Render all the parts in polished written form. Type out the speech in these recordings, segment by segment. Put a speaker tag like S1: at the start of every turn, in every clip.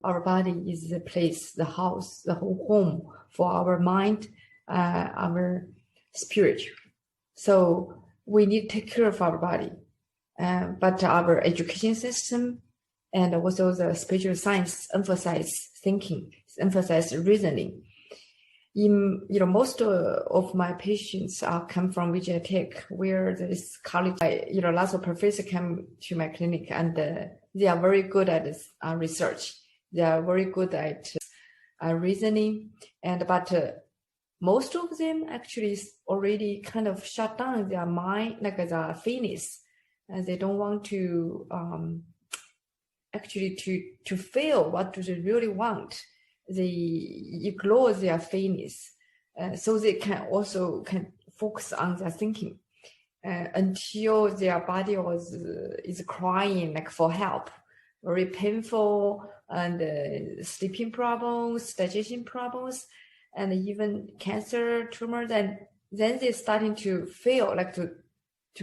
S1: Our body is the place, the house, the whole home for our mind, our spirit. So we need to take care of our body. But our education system and also the spiritual science emphasize thinking, emphasize reasoning. Most of my patients come from Vijaya Tech, where there is college. Lots of professors come to my clinic, and they are very good at research. They are very good at reasoning, but most of them actually already kind of shut down their mind, like the fitness, and they don't want to actually to feel what do they really want. They ignore their fitness, so they can focus on their thinking until their body is crying like for help, very painful, and sleeping problems, digestion problems, and even cancer, tumor. Then they're starting to feel like to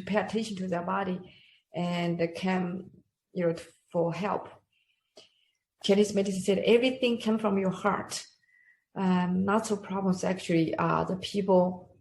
S1: pay attention to their body and can for help. Chinese medicine said everything comes from your heart. Lots of problems actually are the people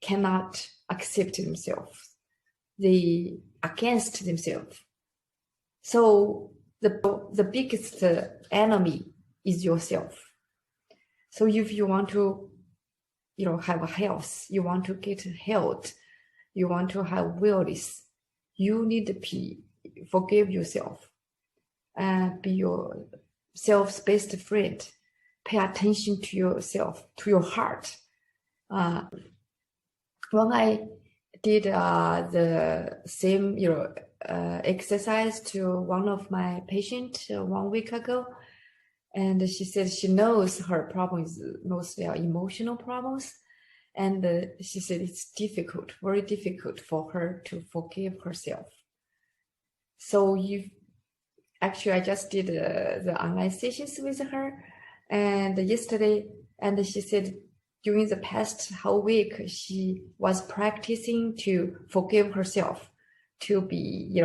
S1: cannot accept themselves. They against themselves. So the biggest enemy is yourself. So if you want to, have a health, you want to get health, you want to have wellness, you need to forgive yourself. Be your self's best friend. Pay attention to yourself, to your heart. When I did the same, exercise to one of my patients 1 week ago, and she said she knows her problem is mostly emotional problems, and she said it's difficult, very difficult for her to forgive herself. So actually, I just did the online sessions with her, and yesterday, and she said during the past whole week, she was practicing to forgive herself, to be,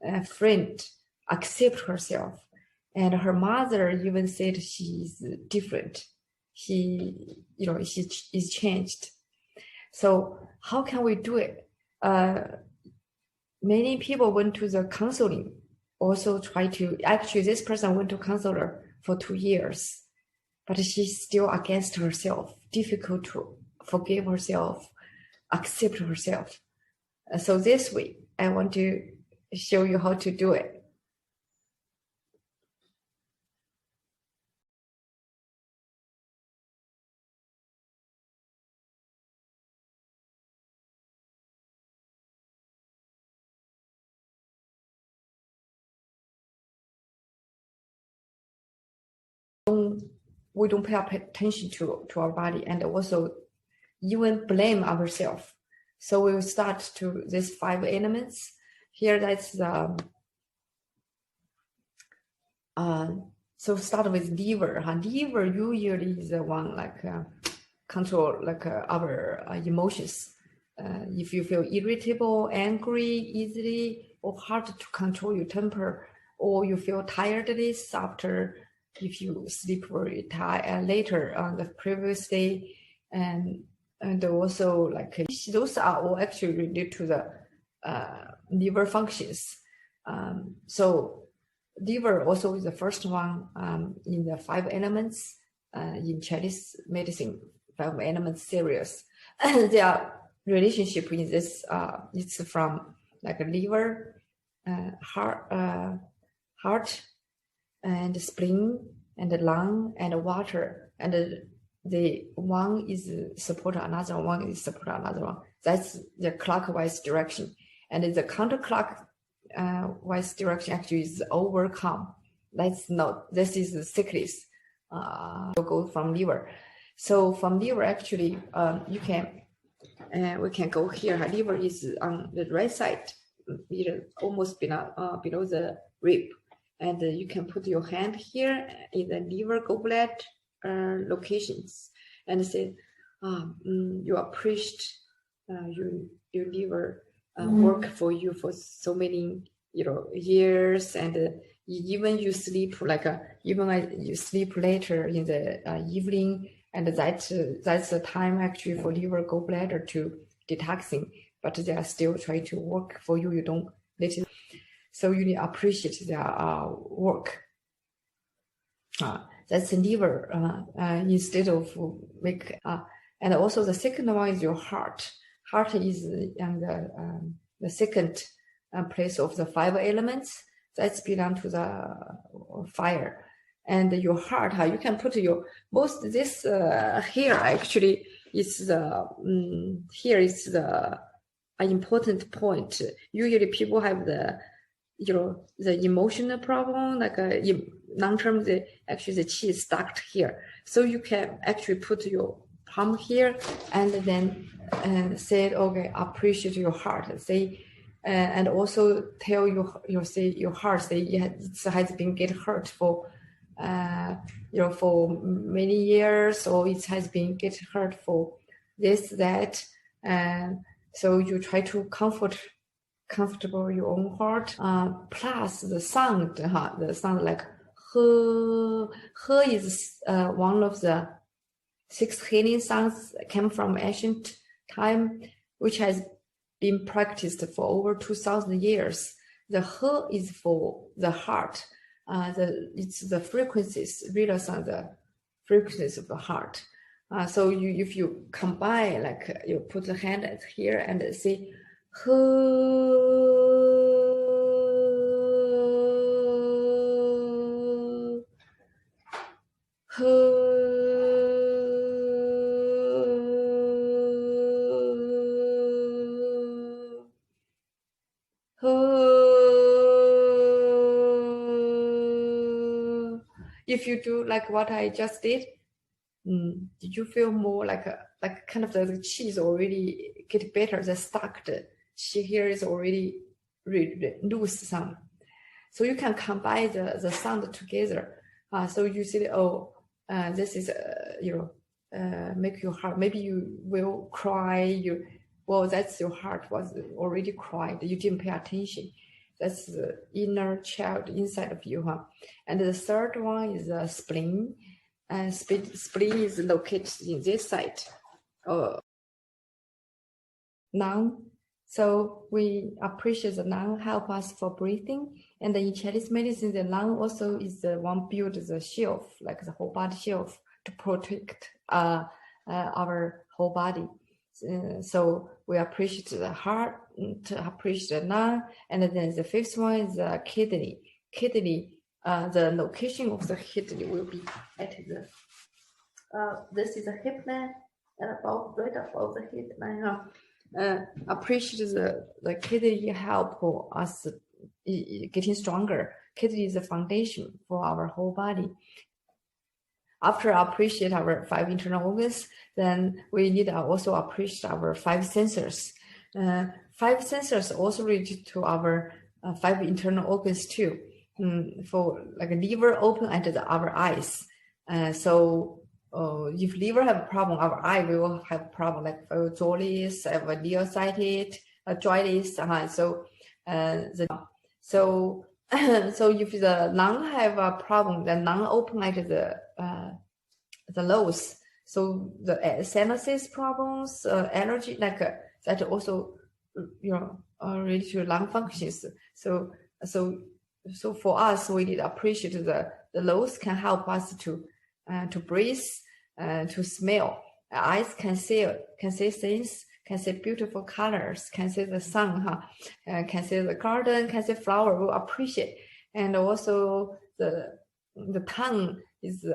S1: a friend, accept herself. And her mother even said she's different. She is changed. So how can we do it? Many people went to the counseling. Also this person went to counselor for 2 years, but she's still against herself, difficult to forgive herself, accept herself. So this week, I want to show you how to do it. We don't pay attention to our body, and also even blame ourselves. So we will start to these 5 elements. Here, that's the so start with liver. Liver usually is the one control our emotions. If you feel irritable, angry easily, or hard to control your temper, or you feel tiredness after if you sleep very tired later on the previous day, and also those are all actually related to the liver functions. So liver also is the first one in the 5 elements in Chinese medicine, 5 elements series. Their relationship in this it's from liver, heart, and spleen, and lung, and water, and the one is support another one is support another one. That's the clockwise direction, and the counterclockwise direction actually is overcome. This is the sickness. Go from liver. So from liver, actually, we can go here. Liver is on the right side, almost below the rib. And you can put your hand here in the liver gallbladder locations and say, you appreciate your liver work for you for so many years, and even you sleep you sleep later in the evening, and that's the time actually for liver gallbladder to detoxing, but they are still trying to work for you. You don't let it, so you need to appreciate their work. That's the liver instead of make. And also the second one is your heart. Heart is the second place of the 5 elements. That's belong to the fire. And your heart, you can put your most this here actually is the here is the important point. Usually people have the the emotional problem, like long term the qi is stuck here. So you can actually put your palm here and then say, okay, appreciate your heart. Say and also tell your heart, say it has been get hurt for for many years, or it has been get hurt for this, that, so you try to comfortable your own heart. Plus the sound, the sound like he is one of the 6 healing sounds came from ancient time, which has been practiced for over 2,000 years. The he is for the heart. It's the frequencies, real sound, the frequencies of the heart. So if you combine, like you put the hand here and say he, if you do like what I just did, did you feel more like kind of the qi is already get better? The stuck qi here is already loose sound. So you can combine the sound together. So you see, this is make your heart. Maybe you will cry. That's your heart was already cried. You didn't pay attention. That's the inner child inside of you, And the third one is the spleen. Spleen is located in this side. Lung. So we appreciate the lung help us for breathing. And in Chinese medicine, the lung also is the one build the shield, like the whole body shield, to protect our whole body. So we appreciate the heart, to appreciate the lung, and then the fifth one is the kidney. Kidney, the location of the kidney will be at the. This is the hip line, and right above the hip line. Appreciate the kidney help us getting stronger. Kidney is the foundation for our whole body. After appreciate our 5 internal organs, then we need to also appreciate our 5 sensors. 5 sensors also related to our 5 internal organs too. For like liver open under our eyes. So if liver have a problem, our eye will have a problem, like jaundice, nearsighted, jaundice. So if the lung have a problem, the lung open like the lungs. So the sinuses problems, allergy, like that also related to lung functions. So for us, we need to appreciate the lungs can help us to breathe, to smell. Eyes can see things, can see beautiful colors, can see the sun, can see the garden, can see flower. We'll appreciate. And also the tongue is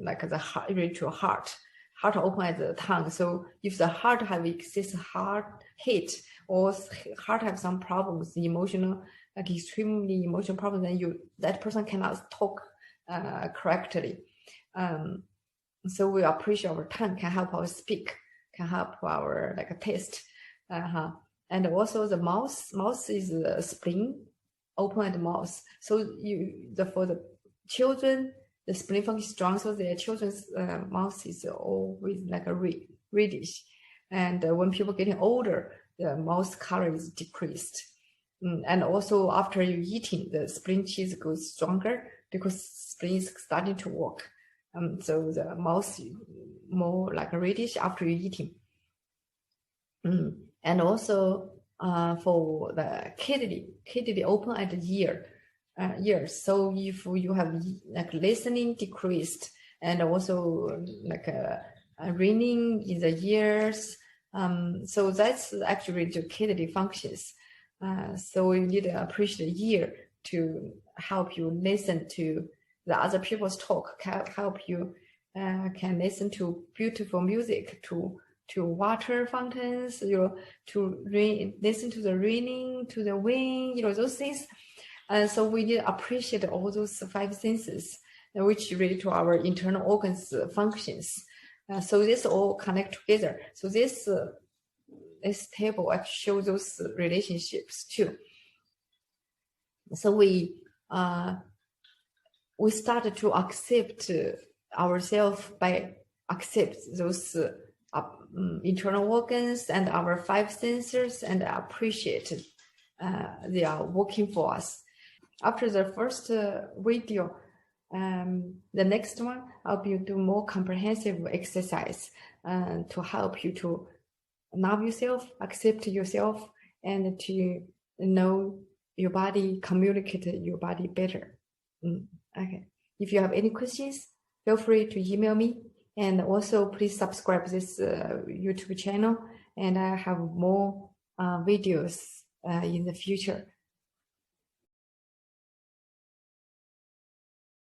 S1: like the heart, related to heart open at the tongue. So if the heart have excessive heart hate, or heart have some problems, emotional, like extremely emotional problems, then that person cannot talk correctly. So we appreciate our tongue can help our speak, can help our taste. And also the mouth is the spleen, open at the mouth. So for the children, the spleen function is strong, so their children's mouth is always like a reddish. And when people getting older, the mouth color is decreased. And also after you eating, the spleen cheese goes stronger because spleen is starting to work. So the mouth more like reddish after you eating. And also for the kidney open at the ears. So if you have like listening decreased and also like a ringing in the ears, so that's actually the kidney functions. So you need to appreciate the ear to help you listen to the other people's talk, help you can listen to beautiful music, to water fountains, to listen to the raining, to the wind, those things. And so we need to appreciate all those 5 senses, which relate to our internal organs functions. So this all connect together. So this table actually shows those relationships too. So we started to accept ourselves by accept those internal organs and our 5 sensors and appreciate they are working for us. After the first video, the next one, I'll be doing more comprehensive exercise to help you to love yourself, accept yourself, and to know your body, communicate your body better. Okay. If you have any questions, feel free to email me. And also, please subscribe this YouTube channel. And I have more videos in the future.